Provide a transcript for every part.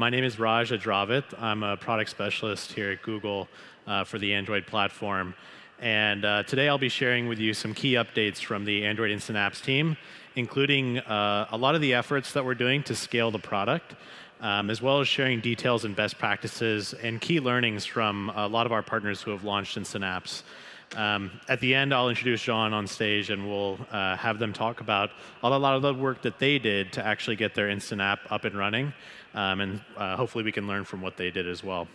My name is Raj Ajrawat. I'm a product specialist here at Google for the Android platform. And today I'll be sharing with you some key updates from the Android Instant Apps team, including a lot of the efforts that we're doing to scale the product, as well as sharing details and best practices and key learnings from a lot of our partners who have launched Instant Apps. At the end, I'll introduce John on stage, and we'll have them talk about a lot of the work that they did to actually get their Instant App up and running, and hopefully we can learn from what they did as well.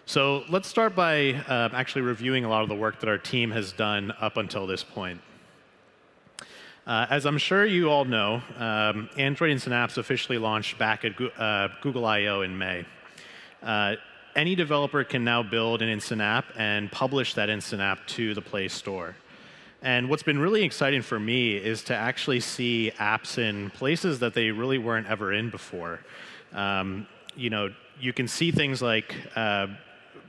So let's start by actually reviewing a lot of the work that our team has done up until this point. As I'm sure you all know, Android Instant Apps officially launched back at Google I/O in May. Any developer can now build an Instant App and publish that Instant App to the Play Store. And what's been really exciting for me is to actually see apps in places that they really weren't ever in before. You can see things like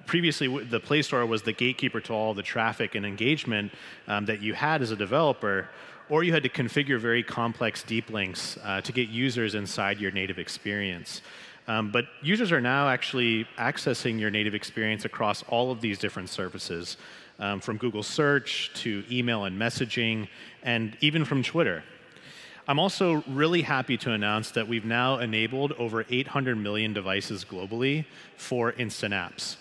previously, the Play Store was the gatekeeper to all the traffic and engagement that you had as a developer, or you had to configure very complex deep links to get users inside your native experience. But users are now actually accessing your native experience across all of these different services, from Google Search to email and messaging, and even from Twitter. I'm also really happy to announce that we've now enabled over 800 million devices globally for Instant Apps,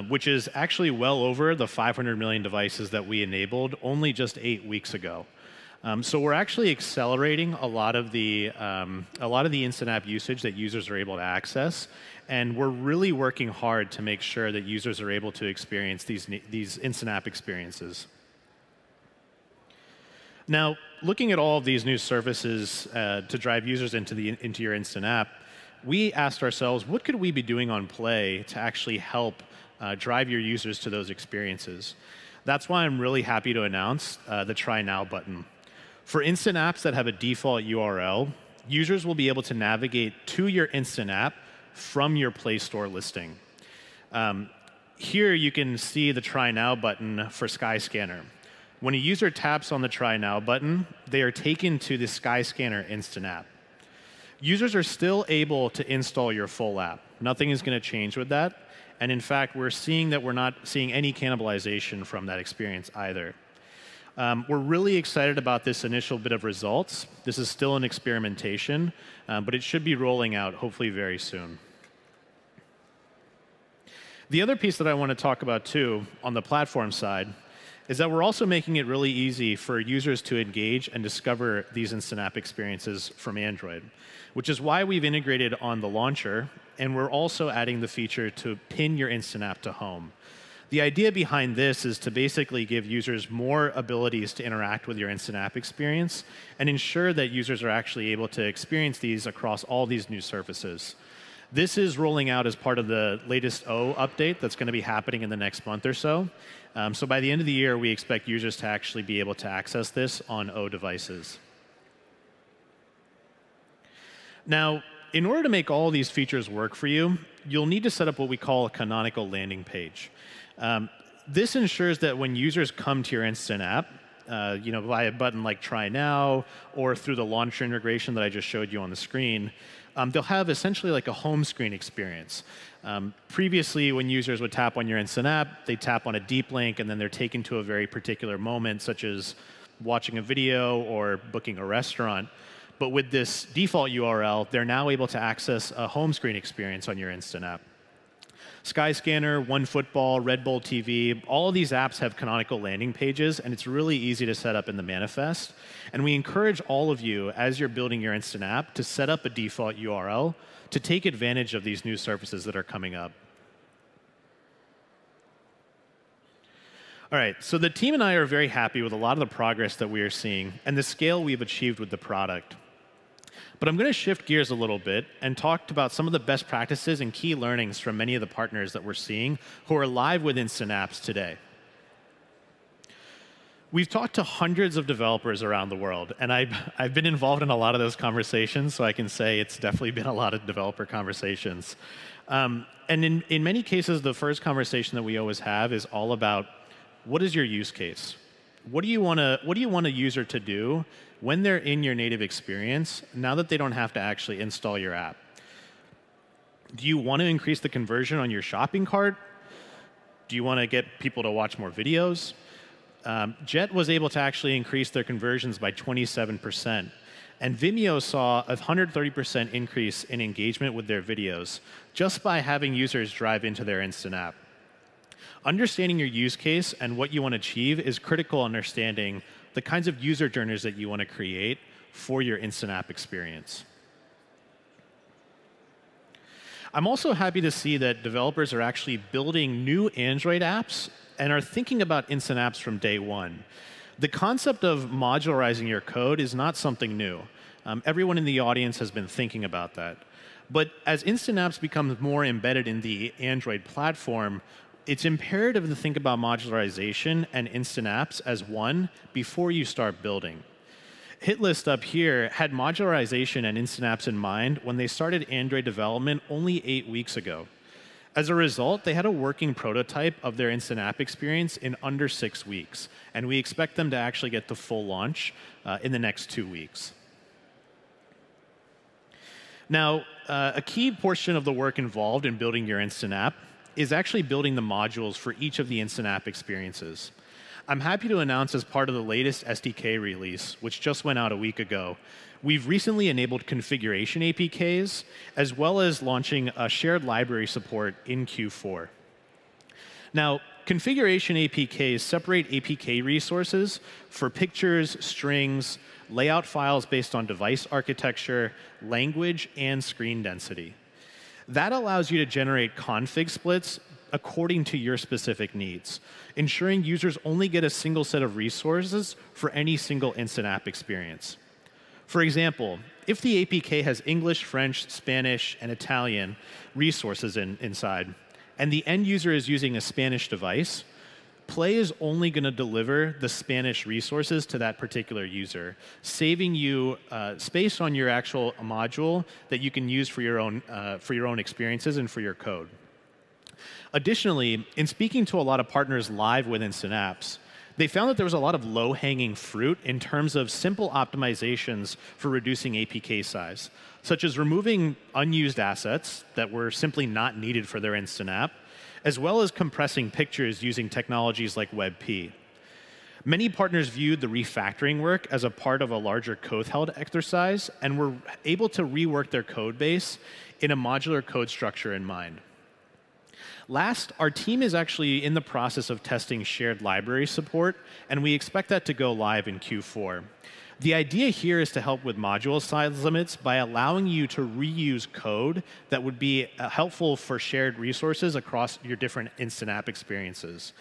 which is actually well over the 500 million devices that we enabled only just 8 weeks ago. So we're actually accelerating a lot of the Instant App usage that users are able to access, and we're really working hard to make sure that users are able to experience these Instant App experiences. Now, looking at all of these new services to drive users into your Instant App, we asked ourselves, what could we be doing on Play to actually help drive your users to those experiences? That's why I'm really happy to announce the Try Now button. For Instant Apps that have a default URL, users will be able to navigate to your Instant App from your Play Store listing. Here you can see the Try Now button for Skyscanner. When a user taps on the Try Now button, they are taken to the Skyscanner Instant App. Users are still able to install your full app. Nothing is going to change with that. And in fact, we're not seeing any cannibalization from that experience either. We're really excited about this initial bit of results. This is still an experimentation, but it should be rolling out hopefully very soon. The other piece that I want to talk about too on the platform side is that we're also making it really easy for users to engage and discover these Instant App experiences from Android, which is why we've integrated on the launcher, and we're also adding the feature to pin your Instant App to home. The idea behind this is to basically give users more abilities to interact with your Instant App experience and ensure that users are actually able to experience these across all these new surfaces. This is rolling out as part of the latest O update that's going to be happening in the next month or so. So by the end of the year, we expect users to actually be able to access this on O devices. Now, in order to make all these features work for you, you'll need to set up what we call a canonical landing page. This ensures that when users come to your Instant App, via a button like Try Now or through the launcher integration that I just showed you on the screen, they'll have essentially like a home screen experience. Previously, when users would tap on your Instant App, they tap on a deep link, and then they're taken to a very particular moment, such as watching a video or booking a restaurant. But with this default URL, they're now able to access a home screen experience on your Instant App. Skyscanner, OneFootball, Red Bull TV, all of these apps have canonical landing pages, and it's really easy to set up in the manifest. And we encourage all of you, as you're building your Instant App, to set up a default URL to take advantage of these new services that are coming up. All right, so the team and I are very happy with a lot of the progress that we are seeing and the scale we've achieved with the product. But I'm going to shift gears a little bit and talk about some of the best practices and key learnings from many of the partners that we're seeing who are live with Instant Apps today. We've talked to hundreds of developers around the world, and I've been involved in a lot of those conversations, so I can say it's definitely been a lot of developer conversations. And in many cases, the first conversation that we always have is all about, what is your use case? What do you want a user to do when they're in your native experience, now that they don't have to actually install your app? Do you want to increase the conversion on your shopping cart? Do you want to get people to watch more videos? Jet was able to actually increase their conversions by 27%. And Vimeo saw a 130% increase in engagement with their videos just by having users drive into their Instant App. Understanding your use case and what you want to achieve is critical understanding the kinds of user journeys that you want to create for your Instant App experience. I'm also happy to see that developers are actually building new Android apps and are thinking about Instant Apps from day one. The concept of modularizing your code is not something new. Everyone in the audience has been thinking about that. But as Instant Apps become more embedded in the Android platform, it's imperative to think about modularization and Instant Apps as one before you start building. Hitlist up here had modularization and Instant Apps in mind when they started Android development only 8 weeks ago. As a result, they had a working prototype of their Instant App experience in under 6 weeks, and we expect them to actually get to full launch in the next 2 weeks. Now, a key portion of the work involved in building your Instant App is actually building the modules for each of the Instant App experiences. I'm happy to announce as part of the latest SDK release, which just went out a week ago, we've recently enabled configuration APKs, as well as launching a shared library support in Q4. Now, configuration APKs separate APK resources for pictures, strings, layout files based on device architecture, language, and screen density. That allows you to generate config splits according to your specific needs, ensuring users only get a single set of resources for any single Instant App experience. For example, if the APK has English, French, Spanish, and Italian resources inside, and the end user is using a Spanish device, Play is only going to deliver the Spanish resources to that particular user, saving you space on your actual module that you can use for your own experiences and for your code. Additionally, in speaking to a lot of partners live with Instant Apps, they found that there was a lot of low-hanging fruit in terms of simple optimizations for reducing APK size, such as removing unused assets that were simply not needed for their Instant App, as well as compressing pictures using technologies like WebP. Many partners viewed the refactoring work as a part of a larger code-held exercise and were able to rework their code base in a modular code structure in mind. Last, our team is actually in the process of testing shared library support, and we expect that to go live in Q4. The idea here is to help with module size limits by allowing you to reuse code that would be helpful for shared resources across your different Instant App experiences.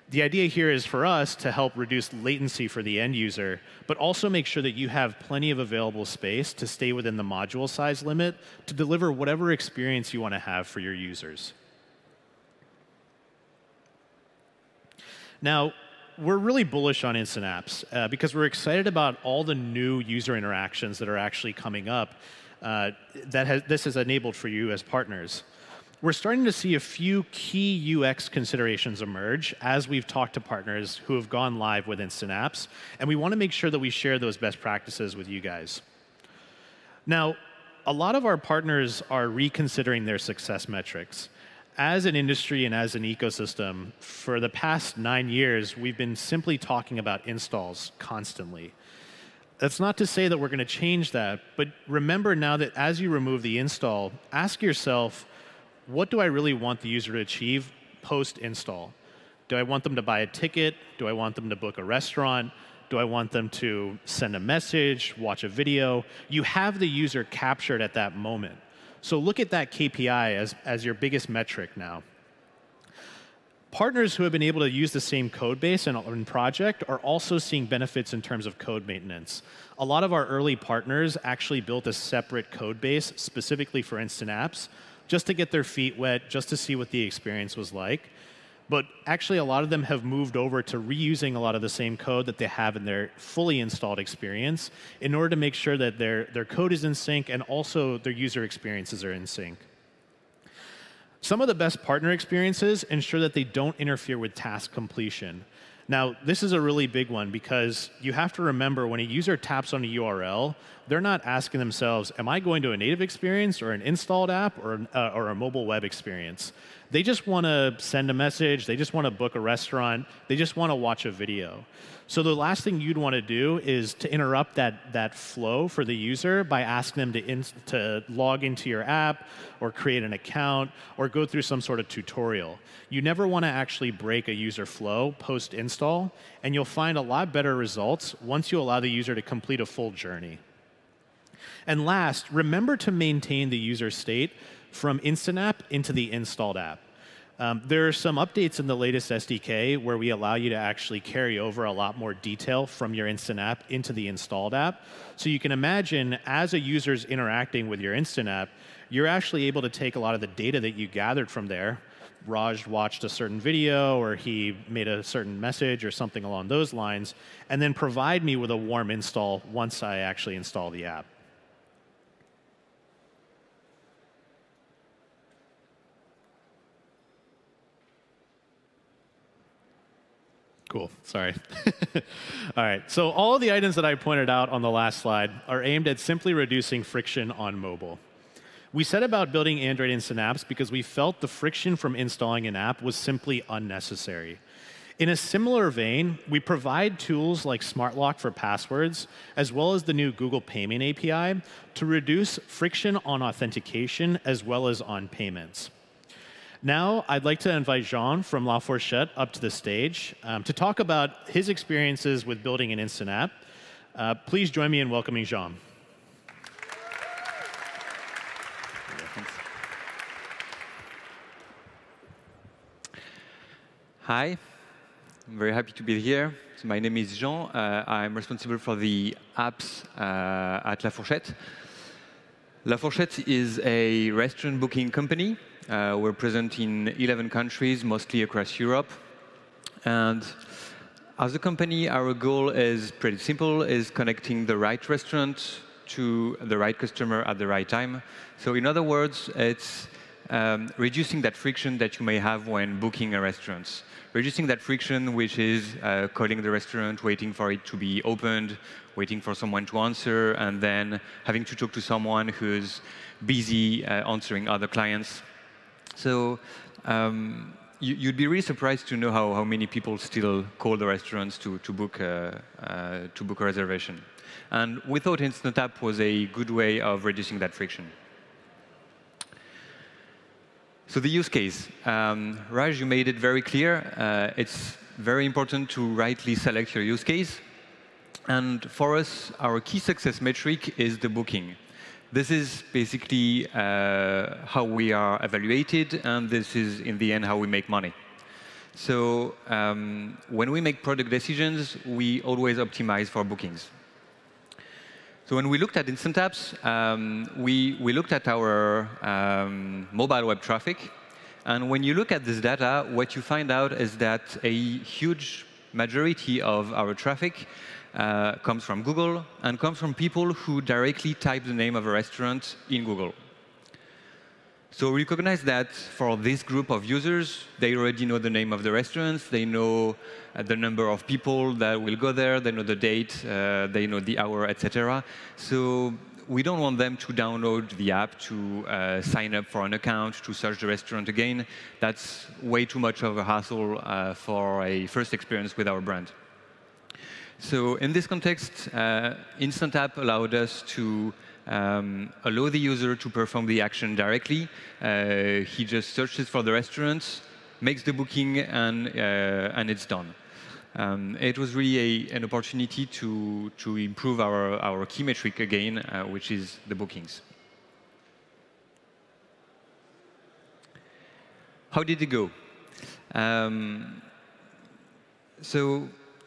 The idea here is for us to help reduce latency for the end user, but also make sure that you have plenty of available space to stay within the module size limit to deliver whatever experience you want to have for your users. Now, we're really bullish on Instant Apps because we're excited about all the new user interactions that are actually coming up this has enabled for you as partners. We're starting to see a few key UX considerations emerge as we've talked to partners who have gone live with Instant Apps, and we want to make sure that we share those best practices with you guys. Now, a lot of our partners are reconsidering their success metrics. As an industry and as an ecosystem, for the past 9 years, we've been simply talking about installs constantly. That's not to say that we're going to change that, but remember now that as you remove the install, ask yourself, what do I really want the user to achieve post-install? Do I want them to buy a ticket? Do I want them to book a restaurant? Do I want them to send a message, watch a video? You have the user captured at that moment. So look at that KPI as your biggest metric now. Partners who have been able to use the same code base in project are also seeing benefits in terms of code maintenance. A lot of our early partners actually built a separate code base specifically for Instant Apps just to get their feet wet, just to see what the experience was like. But actually, a lot of them have moved over to reusing a lot of the same code that they have in their fully installed experience in order to make sure that their code is in sync and also their user experiences are in sync. Some of the best partner experiences ensure that they don't interfere with task completion. Now, this is a really big one because you have to remember when a user taps on a URL, they're not asking themselves, am I going to a native experience or an installed app or a mobile web experience? They just want to send a message. They just want to book a restaurant. They just want to watch a video. So the last thing you'd want to do is to interrupt that flow for the user by asking them to log into your app or create an account or go through some sort of tutorial. You never want to actually break a user flow post-install, and you'll find a lot better results once you allow the user to complete a full journey. And last, remember to maintain the user state from Instant App into the installed app. There are some updates in the latest SDK where we allow you to actually carry over a lot more detail from your Instant App into the installed app. So you can imagine, as a user's interacting with your Instant App, you're actually able to take a lot of the data that you gathered from there. Raj watched a certain video, or he made a certain message, or something along those lines, and then provide me with a warm install once I actually install the app. Cool, sorry. All right, so all of the items that I pointed out on the last slide are aimed at simply reducing friction on mobile. We set about building Android Instant Apps because we felt the friction from installing an app was simply unnecessary. In a similar vein, we provide tools like Smart Lock for passwords, as well as the new Google Payment API, to reduce friction on authentication as well as on payments. Now, I'd like to invite Jean from LaFourchette up to the stage to talk about his experiences with building an Instant App. Please join me in welcoming Jean. Hi, I'm very happy to be here. So my name is Jean. I'm responsible for the apps at LaFourchette. LaFourchette is a restaurant booking company. We're present in 11 countries, mostly across Europe. And as a company, our goal is pretty simple, is connecting the right restaurant to the right customer at the right time. So in other words, it's reducing that friction that you may have when booking a restaurant. Reducing that friction, which is calling the restaurant, waiting for it to be opened, waiting for someone to answer, and then having to talk to someone who's busy answering other clients. So you'd be really surprised to know how many people still call the restaurants to book a reservation. And we thought Instant App was a good way of reducing that friction. So the use case. Raj, you made it very clear. It's very important to rightly select your use case. And for us, our key success metric is the booking. This is basically how we are evaluated, and this is, in the end, how we make money. So when we make product decisions, we always optimize for bookings. So when we looked at Instant Apps, we looked at our mobile web traffic. And when you look at this data, what you find out is that a huge majority of our traffic comes from Google and comes from people who directly type the name of a restaurant in Google. So we recognize that for this group of users, they already know the name of the restaurants, they know the number of people that will go there, they know the date, they know the hour, etc. So we don't want them to download the app, to sign up for an account, to search the restaurant again. That's way too much of a hassle for a first experience with our brand. So in this context, Instant App allowed us to allow the user to perform the action directly. He just searches for the restaurant, makes the booking, and it's done. It was really an opportunity to improve our key metric again, which is the bookings. How did it go?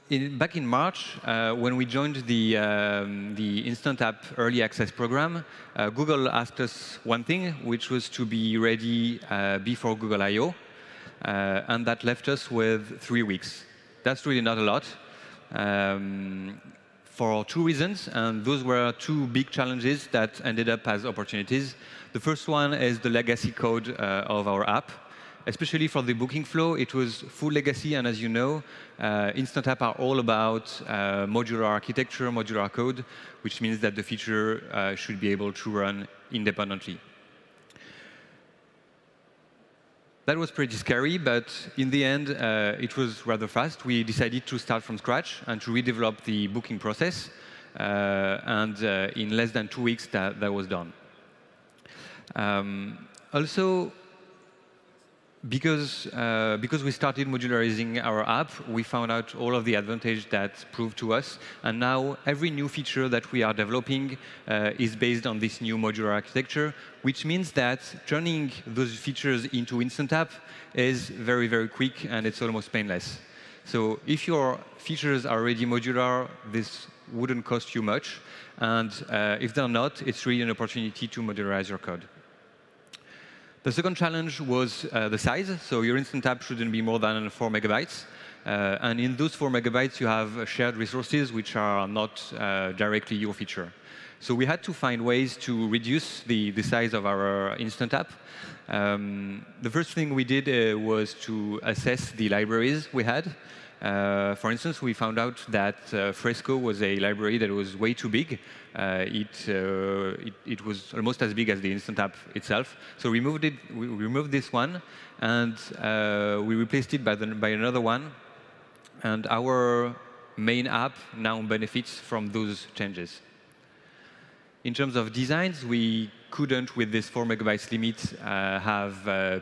Back in March, when we joined the Instant App Early Access program, Google asked us one thing, which was to be ready before Google I/O, and that left us with 3 weeks. That's really not a lot, for two reasons, and those were two big challenges that ended up as opportunities. The first one is the legacy code of our app. especially for the booking flow, it was full legacy. And as you know, Instant App are all about modular architecture, modular code, which means that the feature should be able to run independently. That was pretty scary, but in the end, it was rather fast. We decided to start from scratch and to redevelop the booking process. And in less than 2 weeks, that was done. Also, because we started modularizing our app, we found out all of the advantages that proved to us. And now every new feature that we are developing is based on this new modular architecture, which means that turning those features into Instant App is very, very quick, and it's almost painless. So if your features are already modular, this wouldn't cost you much. And if they're not, it's really an opportunity to modularize your code. The second challenge was the size. So your Instant App shouldn't be more than 4 megabytes. And in those 4 megabytes, you have shared resources which are not directly your feature. So we had to find ways to reduce the size of our Instant App. The first thing we did was to assess the libraries we had. For instance, we found out that Fresco was a library that was way too big. It was almost as big as the Instant App itself. So we removed this one, and we replaced it by another one. And our main app now benefits from those changes. In terms of designs, we couldn't, with this 4 megabytes limit, have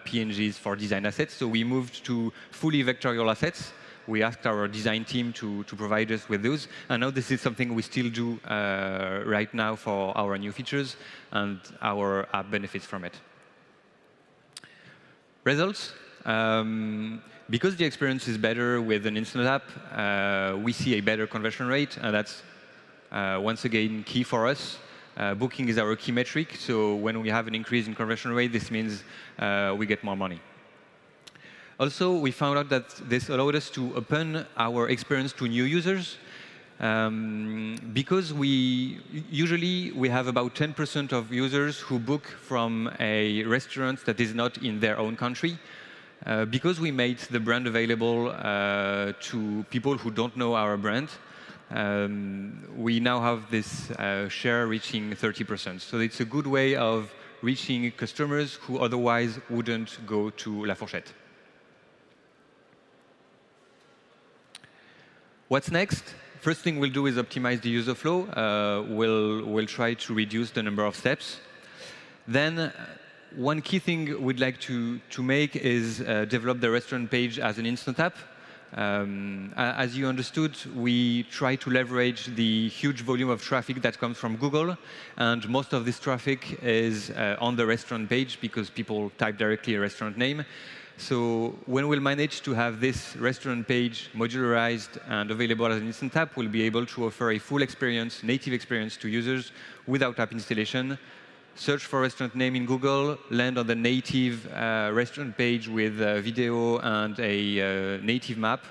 PNGs for design assets. So we moved to fully vectorial assets. We asked our design team to provide us with those. And now this is something we still do right now for our new features, and our app benefits from it. Results. Because the experience is better with an Instant App, we see a better conversion rate, and that's, once again, key for us. Booking is our key metric, so when we have an increase in conversion rate, this means we get more money. Also, we found out that this allowed us to open our experience to new users. Because usually we have about 10% of users who book from a restaurant that is not in their own country. Because we made the brand available to people who don't know our brand, we now have this share reaching 30%. So it's a good way of reaching customers who otherwise wouldn't go to LaFourchette. What's next? First thing we'll do is optimize the user flow. We'll try to reduce the number of steps. Then one key thing we'd like to make is develop the restaurant page as an Instant App. As you understood, we try to leverage the huge volume of traffic that comes from Google. And most of this traffic is on the restaurant page because people type directly a restaurant name. So when we'll manage to have this restaurant page modularized and available as an Instant App, we'll be able to offer a full experience, native experience to users without app installation. Search for restaurant name in Google, land on the native restaurant page with video and a native map,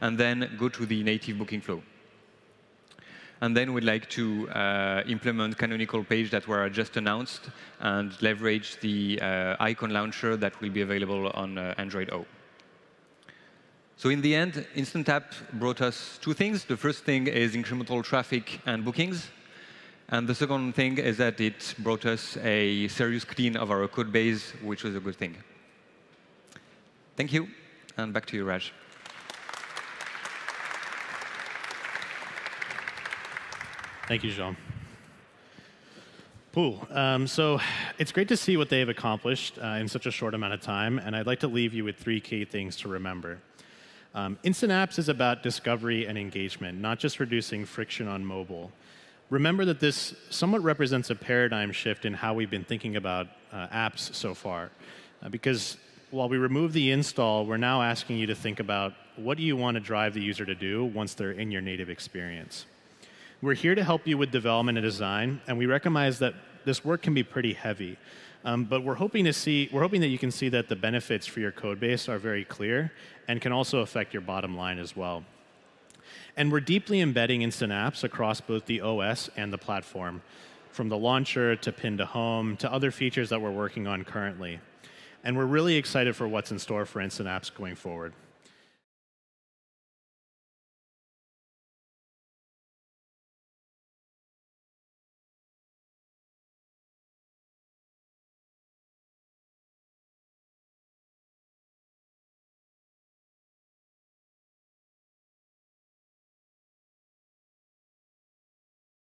and then go to the native booking flow. And then we'd like to implement canonical page that were just announced and leverage the icon launcher that will be available on Android O. So in the end, Instant App brought us two things. The first thing is incremental traffic and bookings. And the second thing is that it brought us a serious clean of our code base, which was a good thing. Thank you. And back to you, Raj. Thank you, Jean. Cool. So it's great to see what they've accomplished in such a short amount of time. And I'd like to leave you with 3 key things to remember. Instant Apps is about discovery and engagement, not just reducing friction on mobile. Remember that this somewhat represents a paradigm shift in how we've been thinking about apps so far. Because while we remove the install, we're now asking you to think about what do you want to drive the user to do once they're in your native experience. We're here to help you with development and design, and we recognize that this work can be pretty heavy. But we're hoping that you can see that the benefits for your code base are very clear and can also affect your bottom line as well. And we're deeply embedding Instant Apps across both the OS and the platform, from the launcher to pin to home to other features that we're working on currently. and we're really excited for what's in store for Instant Apps going forward.